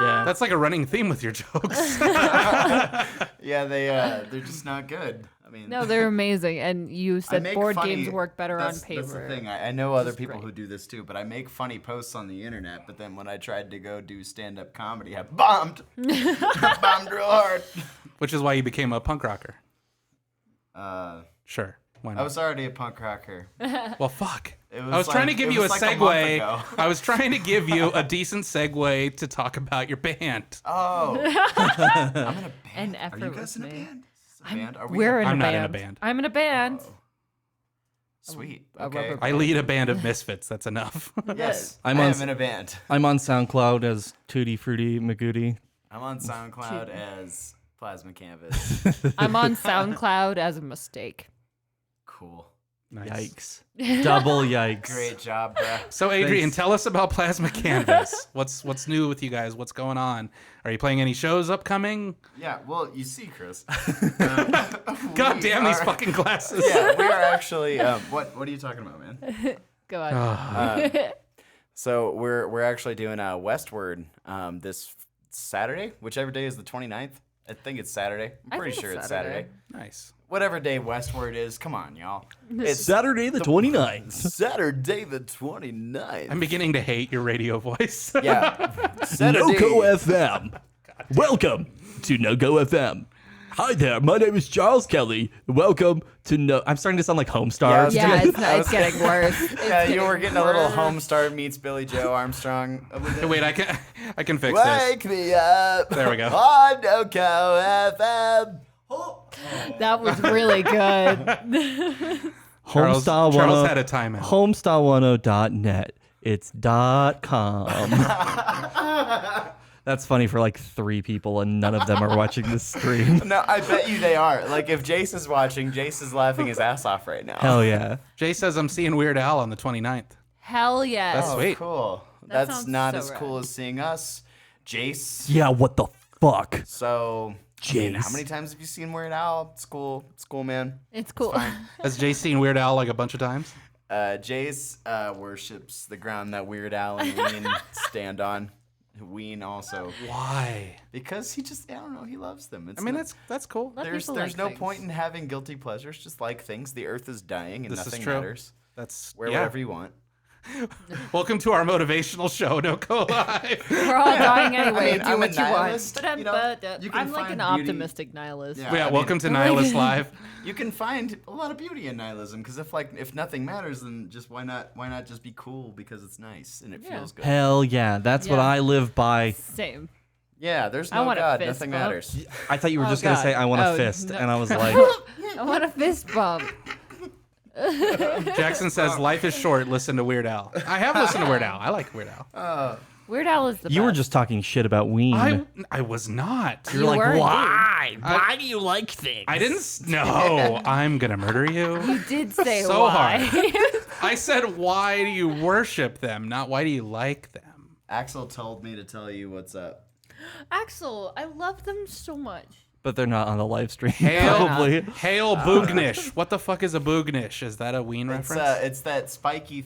Yeah. That's like a running theme with your jokes. Yeah, they're just not good. I mean, No, they're amazing. And you I said make board funny- games work better on paper. That's the thing. I know other is people great. who do this too, but I make funny posts on the internet. But then when I tried to go do stand-up comedy, I bombed. I bombed real hard. Which is why you became a punk rocker. Uh, Sure. Why I not? was already a punk rocker. Well, fuck. It I was was trying to like- give it you a was like a month segue. ago. I was trying to give you a decent segue to talk about your band. Oh, I'm in a band. An Are you guys in a effortless band? Is this a band? Are we? We're in I'm a not band. in a band. I'm in a band. Sweet. a Okay. rubber I lead a band of misfits. That's enough. Yes, I'm I on am in a band. I'm on SoundCloud as Tutti Frutti Magooty. I'm on SoundCloud as Plasma Canvas. I'm on SoundCloud as a mistake. Cool. Nice. Yikes. Double yikes. Great job, bruh. So, Adrian, Thanks. tell us about Plasma Canvas. What's new with you guys? What's going on? Are you playing any shows upcoming? Yeah, well, you see, Chris. God damn these are- fucking glasses. Yeah, we are actually. What are you talking about, man? Go on. So we're actually doing Westward this Saturday, whichever day is the 29th. I think it's Saturday. I'm I pretty think sure it's it's Saturday. Nice. Whatever day Westward is, come on, y'all. It's Saturday the 29th. Saturday the 29th. I'm beginning to hate your radio voice. Yeah. Saturday. NoCo FM. Welcome to NoCo FM. Hi there, my name is Charles Kelly. Welcome to No. I'm starting to sound like Homestar. Yeah, Yeah, it's getting worse. Yeah, you were getting a little Homestar meets Billy Joe Armstrong. Hey, wait, I can fix this. Wake me up. There we go. On NoCo FM. That was really good. Charles had a timeout. Homestar10.net. It's .com. That's funny for like 3 people, and none of them are watching this stream. No, I bet you they are. Like, if Jace is watching, Jace is laughing his ass off right now. Hell yeah. Jay says I'm seeing Weird Al on the 29th. Hell yes. That's Oh, sweet. cool. That That's sounds not so as rad. cool as seeing us. Jace. Yeah, what the fuck? So, I mean, how Jace. many times have you seen Weird Al? It's cool. It's cool, man. It's cool. Has Jay seen Weird Al like a bunch of times? Jace worships the ground that Weird Al and Ween stand on. Ween also. Why? Because he just, I don't know, he loves them. It's I mean, not- that's cool. Let there's people there's like no things. point in having guilty pleasures. Just like things. The earth is dying and This is nothing true. matters. That's Wear yeah. whatever you want. Welcome to our motivational show, NoCo Live. We're all dying anyway. I mean, Do I'm a what you want. nihilist, But you know, you can I'm like find an beauty- optimistic nihilist. Yeah. Yeah, I mean- welcome to Nihilist Live. You can find a lot of beauty in nihilism because if nothing matters, then just why not just be cool because it's nice and it Yeah. feels good. Hell yeah. That's what Yeah. I live by. Same. Yeah, there's I no want a God, fist nothing bump. matters. I thought you were Oh, just going to God. say, I want a Oh, fist. no. And I was like, I want a fist bump. Jackson says life is short. Listen to Weird Al. I have listened to Weird Al. I like Weird Al. Weird Al is the You were best. just talking shit about Ween. I was not. You were indeed. Why do you like things? I didn't. No, I'm gonna murder you. You did say So why. I said, why do you worship them? Not why do you like them? Axel told me to tell you what's up. Axel, I love them so much. But they're not on the live stream. Hail, Probably. hail Boognish. What the fuck is a Boognish? Is that a Ween reference? It's that spiky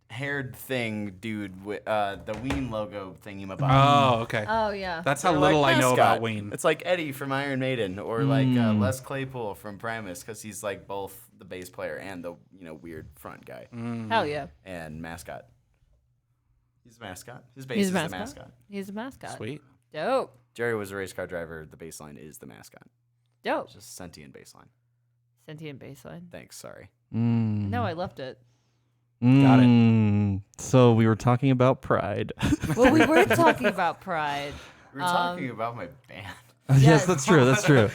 haired thing, dude. With the Ween logo thingy. Oh, okay. Oh yeah. That's how little I know about Ween. It's like Eddie from Iron Maiden, or like Les Claypool from Primus, because he's like both the bass player and the weird front guy Hell yeah. and mascot. He's a mascot. His bass He's is a the mascot. mascot. He's a mascot. Sweet. Dope. Jerry was a race car driver. The bass line is the mascot. Dope. Just sentient bass line. Sentient baseline. Thanks. Sorry. No, I loved it. Got it. So we were talking about Pride. Well, we were talking about Pride. We were talking about my band. Yes, Yes. that's true. That's true.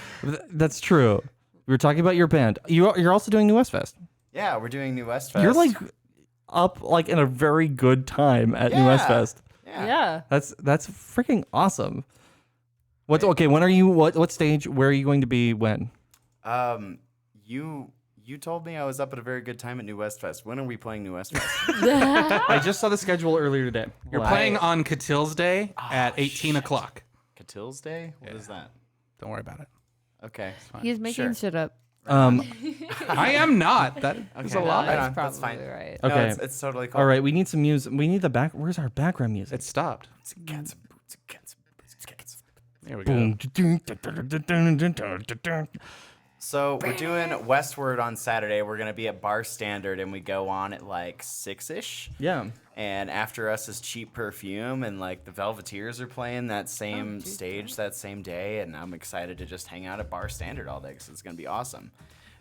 That's true. We were talking about your band. You're also doing New West Fest. Yeah, we're doing New West Fest. You're like up like in a very good time at New West Yeah. Fest. Yeah. That's freaking awesome. What's okay? When are you? What stage? Where are you going to be? When? You told me I was up at a very good time at New West Fest. When are we playing New West Fest? I just saw the schedule earlier today. You're playing on Catil's Day at 18 o'clock. Catil's Day? What is that? Don't worry about it. Okay. He's making Sure. shit up. I am not. That is a Okay. lie. Right That's on, probably that's fine. right. No, Okay. it's totally cool. All right, we need some music. We need the back. Where's our background music? It stopped. There we go. Boom. So we're doing Westward on Saturday. We're gonna be at Bar Standard, and we go on at like 6-ish. Yeah. And after us is Cheap Perfume, and like the Velveteers are playing that same stage that same day. And I'm excited to just hang out at Bar Standard all day because it's gonna be awesome.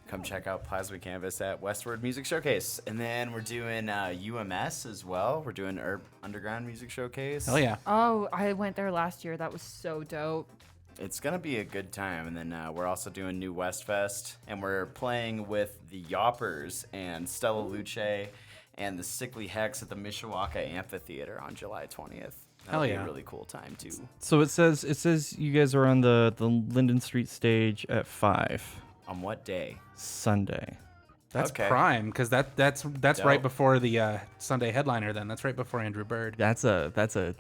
Come check out Plasma Canvas at Westward Music Showcase. And then we're doing UMS as well. We're doing Underground Music Showcase. Hell yeah. Oh, I went there last year. That was so dope. It's going to be a good time. And then we're also doing New West Fest. And we're playing with the Yoppers and Stella Luce and the Sickly Hex at the Mishawaka Amphitheater on July 20th. That'll Hell be yeah. a really cool time, too. So it says you guys are on the Linden Street stage at 5 On what day? Sunday. That's Okay. prime because that's right Dope. before the Sunday headliner. Then that's right before Andrew Bird. That's a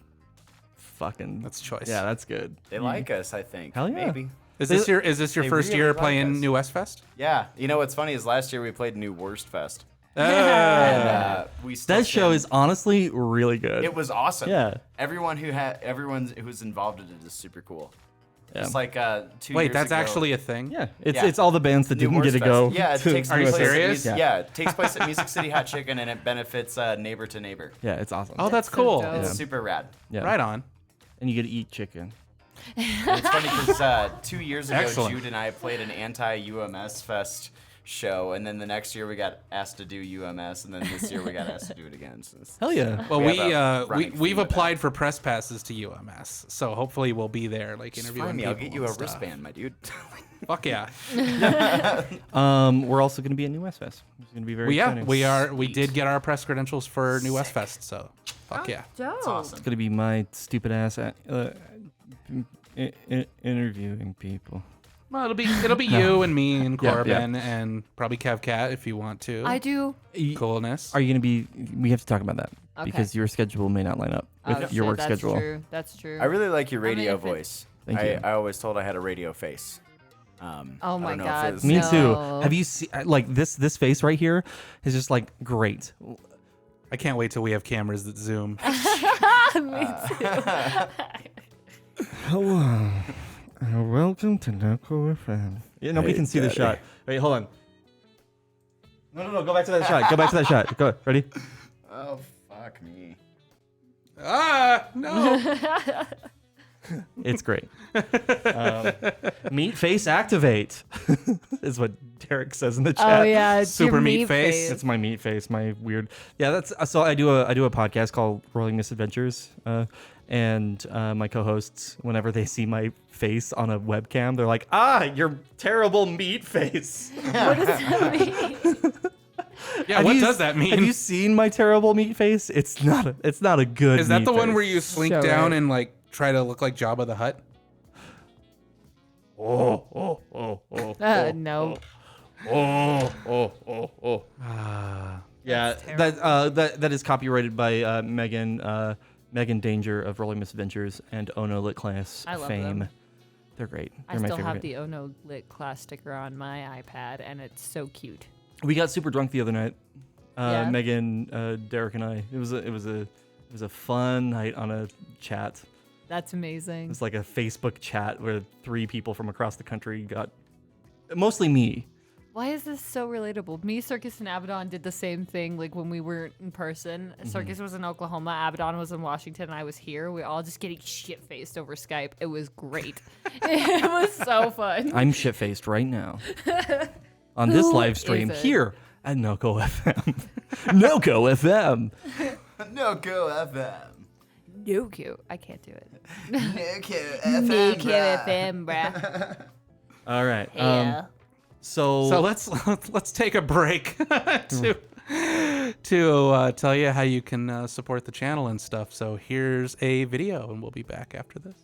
fucking. That's choice. Yeah, that's good. They like us, I think. Hell yeah. Maybe. Is this your They first really year like playing us. New West Fest? Yeah. You know what's funny is last year we played New Worst Fest. Uh, And we still That show stand- is honestly really good. It was awesome. Yeah. Everyone who's involved in it is super cool. Yeah. Just like 2 years Wait, that's ago- actually a thing. Yeah, it's Yeah. it's all the bands that New didn't get to Worst go. Fest. Yeah, it to- takes Are you place at serious? it takes place at Music City Hot Chicken, and it benefits Neighbor to Neighbor. Yeah, it's awesome. Oh, that's so cool. dope. It's Yeah. super rad. yeah. Right on. And you get to eat chicken. And it's funny because 2 years ago, Excellent. Jude and I played an anti-UMS Fest show, and then the next year we got asked to do UMS, and then this year we got asked to do it again. So Hell yeah. Well, We have a running we've theme with applied for press passes to UMS, so hopefully we'll be there, like Just interviewing find me. people. I'll get you and a stuff. wristband, my dude. Fuck yeah. We're also going to be at New West Fest. It's going to be very exciting. We did get our press credentials for New West Fest, so fuck yeah. Dope. It's awesome. It's going to be my stupid ass interviewing people. Well, it'll be you and me and Yeah, yeah. Corbin and probably Kev Cat if you want to. I do. Coolness. Are you going to be? We have to talk about that Okay. because your schedule may not line up with Oh, your shit, work that's schedule. True. That's true. I really like your radio if it- voice. Thank you. I always told I had a radio face. Oh I my don't know if God. it's- Me too. No. Have you seen like this face right here is just like great. I can't wait till we have cameras that zoom. Me too. Hello. And welcome to NoCo FM. Yeah, nobody can see the shot. Wait, hold on. No. Go back to that shot. Go back to that shot. Go. Ready? Oh, fuck me. No. It's great. Meat face activate is what Derek says in the chat. Oh yeah, it's Super your meat face. It's my meat face, my weird. Yeah, that's so I do a podcast called Rolling Misadventures, and my co-hosts, whenever they see my face on a webcam, they're like, "Ah, your terrible meat face." What does that mean? Yeah, what does that mean? Have you seen my terrible meat face? It's not a good. Is that meat the one face. where you slink Show down it. and like try to look like Jabba the Hutt? No. Yeah, that is copyrighted by Megan Danger of Rolling Misadventures and Ono Lit Class I love fame. them. They're great. I They're my still favorite. have the Ono Lit class sticker on my iPad, and it's so cute. We got super drunk the other night. Yeah? Megan, Derek, and I. It was a fun night on a chat. That's amazing. It's like a Facebook chat where 3 people from across the country got, mostly me. Why is this so relatable? Me, Circus, and Abaddon did the same thing. Like when we were in person, Circus was in Oklahoma, Abaddon was in Washington, and I was here. We were all just getting shit faced over Skype. It was great. It was so fun. I'm shit faced right now on this Who live stream isn't? here at NoCo FM. NoCo FM. NoCo FM. NoCo. I can't do it. NoCo NoCo FM, bruh. All right. Yeah. So let's take a break to tell you how you can support the channel and stuff. So here's a video, and we'll be back after this.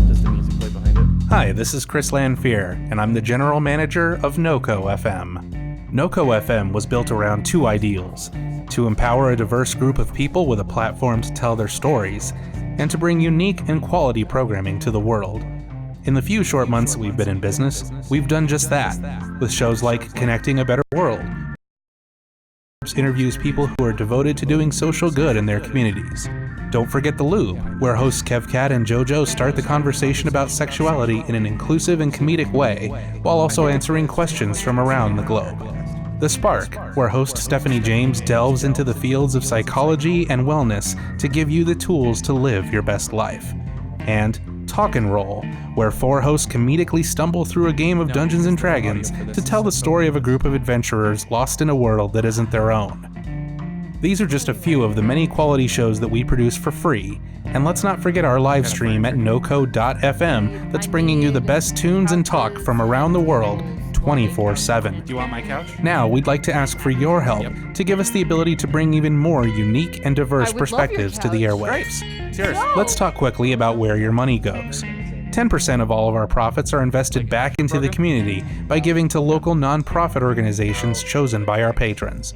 does the music play behind it? Hi, this is Chris Lanfear, and I'm the general manager of NoCo FM. NoCo FM was built around 2 ideals: to empower a diverse group of people with a platform to tell their stories, and to bring unique and quality programming to the world. In the few short months we've been in business, we've done just that, with shows like Connecting a Better World, interviews people who are devoted to doing social good in their communities. Don't forget The Loop, where hosts KevCat and JoJo start the conversation about sexuality in an inclusive and comedic way, while also answering questions from around the globe. The Spark, where host Stephanie James delves into the fields of psychology and wellness to give you the tools to live your best life. And Talk and Roll, where 4 hosts comedically stumble through a game of Dungeons and Dragons to tell the story of a group of adventurers lost in a world that isn't their own. These are just a few of the many quality shows that we produce for free, and let's not forget our live stream at NoCo.fm that's bringing you the best tunes and talk from around the world 24/7. Do you want my couch? Now, we'd like to ask for your help to give us the ability to bring even more unique and diverse I would love your perspectives to the couch. airwaves. It's yours. Let's talk quickly about where your money goes. 10% of all of our profits are invested back into the community by giving to local nonprofit organizations chosen by our patrons.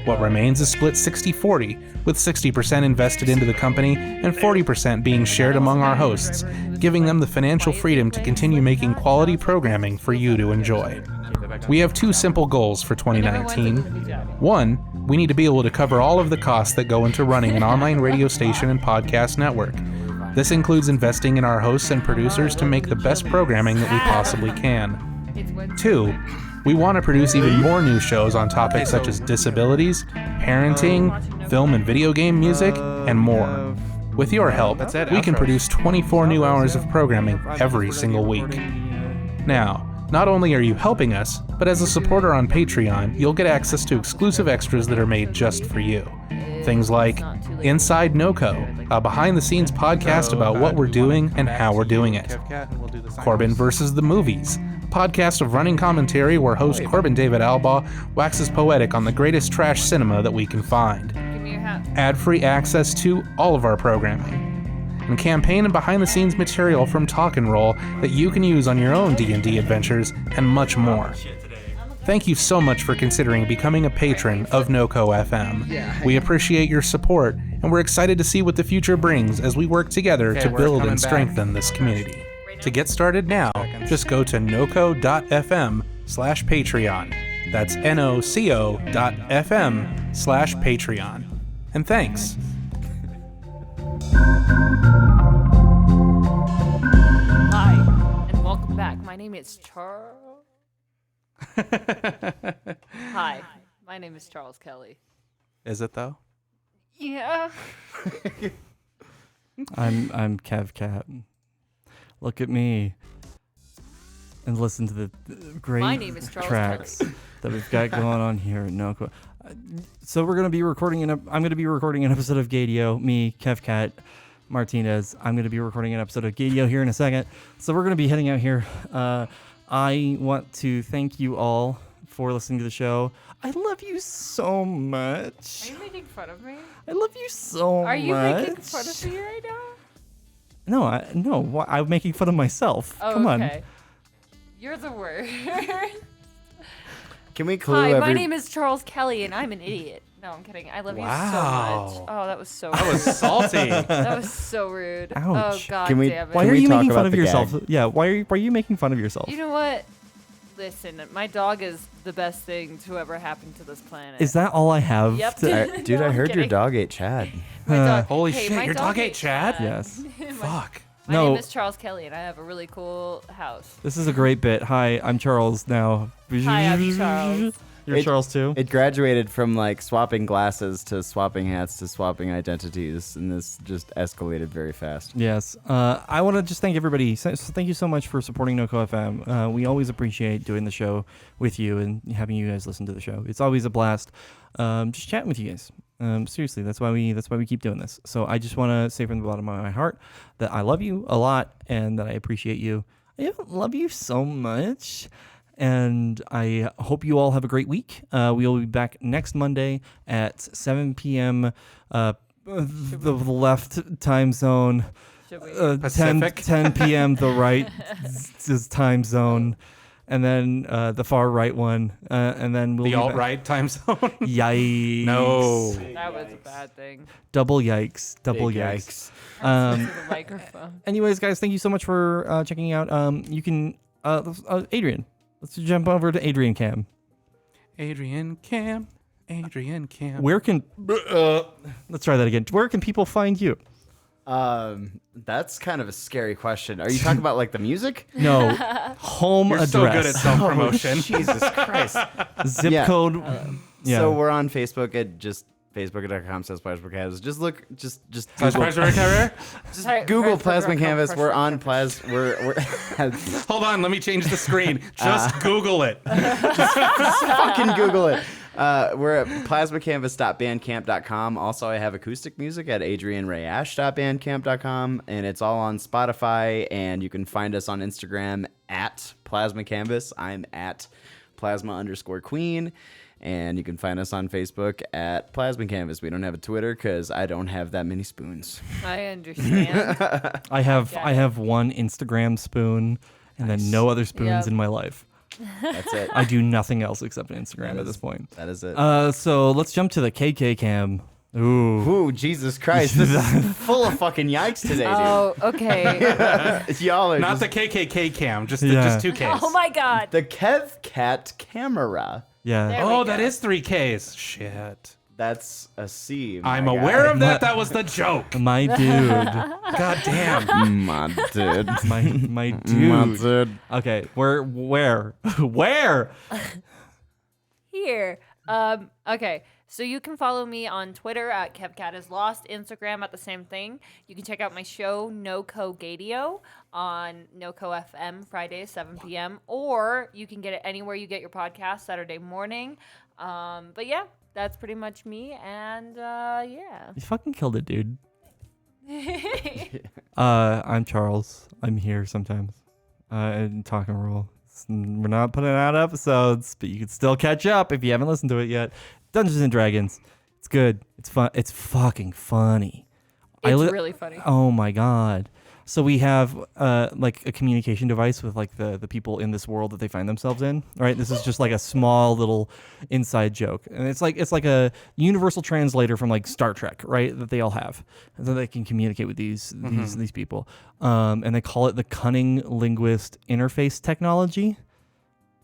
What remains is split 60-40, with 60% invested into the company and 40% being shared among our hosts, giving them the financial freedom to continue making quality programming for you to enjoy. We have 2 simple goals for 2019. 1, we need to be able to cover all of the costs that go into running an online radio station and podcast network. This includes investing in our hosts and producers to make the best programming that we possibly can. 2, we want to produce even more new shows on topics such as disabilities, parenting, film and video game music, and more. With your help, we can produce 24 new hours of programming every single week. Now, not only are you helping us, but as a supporter on Patreon, you'll get access to exclusive extras that are made just for you. Things like Inside NoCo, a behind-the-scenes podcast about what we're doing and how we're doing it. Corbin versus the Movies, a podcast of running commentary where host Corbin David Albaugh waxes poetic on the greatest trash cinema that we can find. Ad-free access to all of our programming. And campaign and behind-the-scenes material from Talk and Roll that you can use on your own D&D adventures, and much more. Thank you so much for considering becoming a patron of NoCo FM. We appreciate your support, and we're excited to see what the future brings as we work together to we're build coming and back. strengthen this community. To get started now, just go to noco.fm/Patreon. That's noco.fm/Patreon. And thanks. Hi, and welcome back. My name is Charles. Hi, my name is Charles Kelly. Is it though? Yeah. I'm KevCat. Look at me and listen to the great My name is Charles tracks that we've got going on here at NoCo. So we're gonna be recording I'm gonna be recording an episode of Gadio. Me, KevCat, Martinez. I'm going to be recording an episode of Gadio here in a second. So we're going to be heading out here. I want to thank you all for listening to the show. I love you so much. Are you making fun of me? I love you so much. Are you making fun of me right now? No, I'm making fun of myself. Oh, Come on. okay. You're the worst. Can we clue Hi, my every- name is Charles Kelly, and I'm an idiot. No, I'm kidding. I love you so Wow. much. Oh, that was so That rude. was salty. That was so rude. Ouch. Oh, God Can we- damn it. Why Can are we you talk making fun about of the yourself? gag? Yeah, why are you making fun of yourself? You know what? Listen, my dog is the best thing to ever happen to this planet. Is that all I have? Yep. to- Dude, No, I I'm heard your kidding. dog ate Chad. My dog, Holy hey, shit, my your dog ate Chad? Yes. Fuck. My No. name is Charles Kelly, and I have a really cool house. This is a great bit. Hi, I'm Charles now. Hi, I'm Charles. You're It- Charles too? It graduated from like swapping glasses to swapping hats to swapping identities, and this just escalated very fast. Yes. I want to just thank everybody. So thank you so much for supporting NoCo FM. We always appreciate doing the show with you and having you guys listen to the show. It's always a blast. Just chatting with you guys. Seriously, that's why we keep doing this. So I just want to say from the bottom of my heart that I love you a lot and that I appreciate you. I love you so much. And I hope you all have a great week. We will be back next Monday at 7 p.m. The left time zone. Should we? 10, Pacific. 10 p.m. the right time zone, and then the far right one, and then we'll The be back- alt-right time zone? Yikes! No. That was a bad thing. Double yikes! Double Big yikes! To the microphone. Anyways, guys, thank you so much for checking out. You can Adrian. Let's jump over to Adrian Cam. Adrian Cam. Where can let's try that again. Where can people find you? That's kind of a scary question. Are you talking about like the music? No, home You're address. so good at self-promotion. Jesus Christ. Zip Yeah. code. Yeah. So we're on Facebook at just facebook.com/plasma. Just look, just Google Plasma Canvas. We're on we're Hold on, let me change the screen. Just Google it. fucking Google it. We're at plasmacanvas.bandcamp.com. Also, I have acoustic music at adrianrayash.bandcamp.com, and it's all on Spotify, and you can find us on Instagram at Plasma Canvas. I'm at Plasma_Queen, and you can find us on Facebook at Plasma Canvas. We don't have a Twitter because I don't have that many spoons. I understand. I have Yeah. one Instagram spoon and then no other spoons Yep. in my life. That's it. I do nothing else except Instagram That at is- this point. That is it. So let's jump to the KK cam. Ooh. Ooh, Jesus Christ. This is full of fucking yikes today, dude. Oh, okay. Y'all are Not just... the KKK cam, just Yeah. just 2Ks. Oh my God. The Kev Cat camera. Yeah. There Oh, we that go. is 3Ks. Shit. That's a C. I'm my aware guy. of that. That was the joke. My dude. God damn. My dude. my My dude. dude. Okay. Where? Where? Here. Okay. So you can follow me on Twitter at KevCatIsLost, Instagram at the same thing. You can check out my show, NoCo Gadio, on NoCo FM Fridays, 7 p.m. Or you can get it anywhere you get your podcast Saturday morning. But yeah, that's pretty much me. And yeah. You fucking killed it, dude. I'm Charles. I'm here sometimes. And talk and roll. We're not putting out episodes, but you can still catch up if you haven't listened to it yet. Dungeons and Dragons. It's good. It's fun. It's fucking funny. It's really funny. Oh my god. So we have like a communication device with like the people in this world that they find themselves in, right? This is just like a small little inside joke. And it's like a universal translator from like Star Trek, right? That they all have. And so they can communicate with these people. And they call it the cunning linguist interface technology.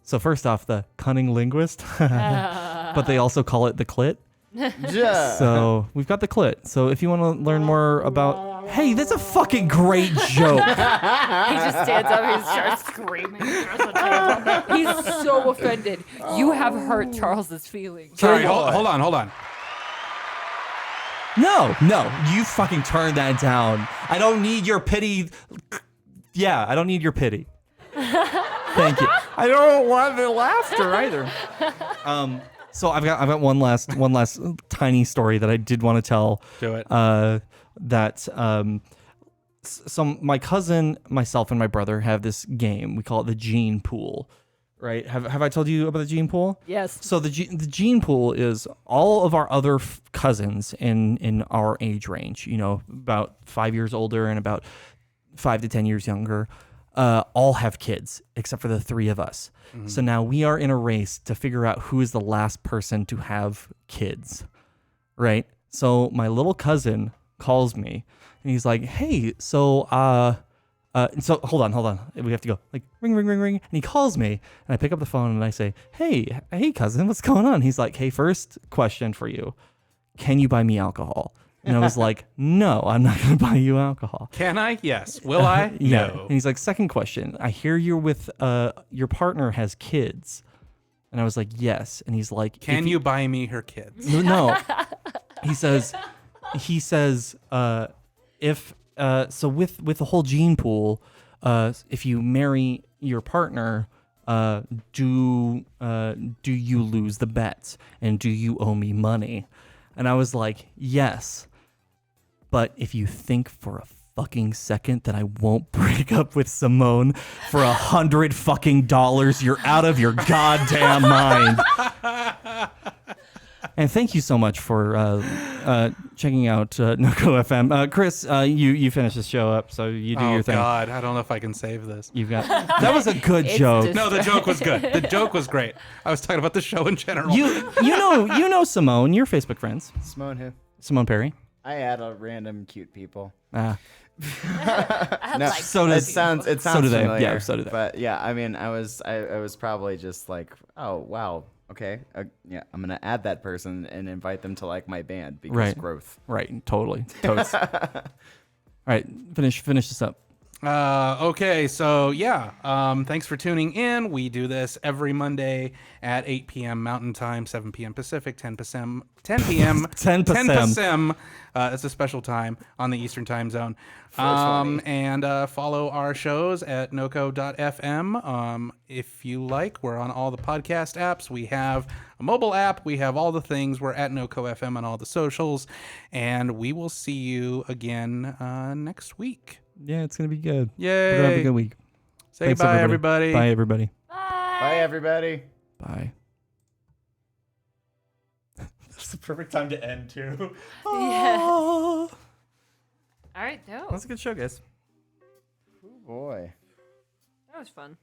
So first off, the cunning linguist, but they also call it the clit. Yeah. So we've got the clit. So if you want to learn more about, hey, that's a fucking great joke. He just stands up and starts screaming across the table. He's so offended. You have hurt Charles's feelings. Sorry, hold on. No, you fucking turn that down. I don't need your pity. Yeah, I don't need your pity. Thank you. I don't want the laughter either. So I've got one last tiny story that I did want to tell. Do it. so my cousin, myself, and my brother have this game. We call it the Gene Pool, right? Have I told you about the Gene Pool? Yes. So the Gene Pool is all of our other cousins in our age range. You know, about 5 years older and about 5 to 10 years younger. All have kids except for the three of us. So now we are in a race to figure out who is the last person to have kids, right? So my little cousin calls me and he's like, "Hey, so so hold on, we have to go like ring, ring, ring, ring." And he calls me and I pick up the phone and I say, "Hey, cousin, what's going on?" He's like, "Hey, first question for you, can you buy me alcohol?" And I was like, "No, I'm not going to buy you alcohol." Can I? Yes. Will I? Yeah. No. And he's like, "Second question, I hear you're with your partner has kids." And I was like, "Yes." And he's like, Can you buy me her kids? No. He says, if so with the whole gene pool, if you marry your partner, do you lose the bets and do you owe me money? And I was like, "Yes. But if you think for a fucking second that I won't break up with Simone for $100 fucking dollars, you're out of your goddamn mind." And thank you so much for checking out NoCo FM. Chris, you finish this show up, so you do your thing. Oh God, I don't know if I can save this. You've got that was a good It's joke. just- No, the joke was good. The joke was great. I was talking about the show in general. You know Simone. You're Facebook friends. Simone who? Simone Perry. I add a random cute people. I No, like so it does- sounds so do they. familiar. Yeah, so do they. But yeah, I mean, I was probably just like, oh wow, okay, yeah, I'm gonna add that person and invite them to like my band because Right. growth. Right. Totally. Totes. All right. Finish this up. Okay, so yeah, thanks for tuning in. We do this every Monday at 8 p.m. Mountain Time, 7 p.m. Pacific, 10 p.m. 10 p.m. 10 p.m. It's a special time on the Eastern Time Zone. And follow our shows at noco.fm. If you like, we're on all the podcast apps. We have a mobile app. We have all the things. We're at NoCo FM on all the socials. And we will see you again next week. Yeah, it's gonna be good. Yay. We're gonna have a good week. Say Thanks, bye, everybody. Bye, everybody. Bye, everybody. Bye. That's the perfect time to end too. Yes. All right, no, That's a good show, guys. Oh boy. that was fun.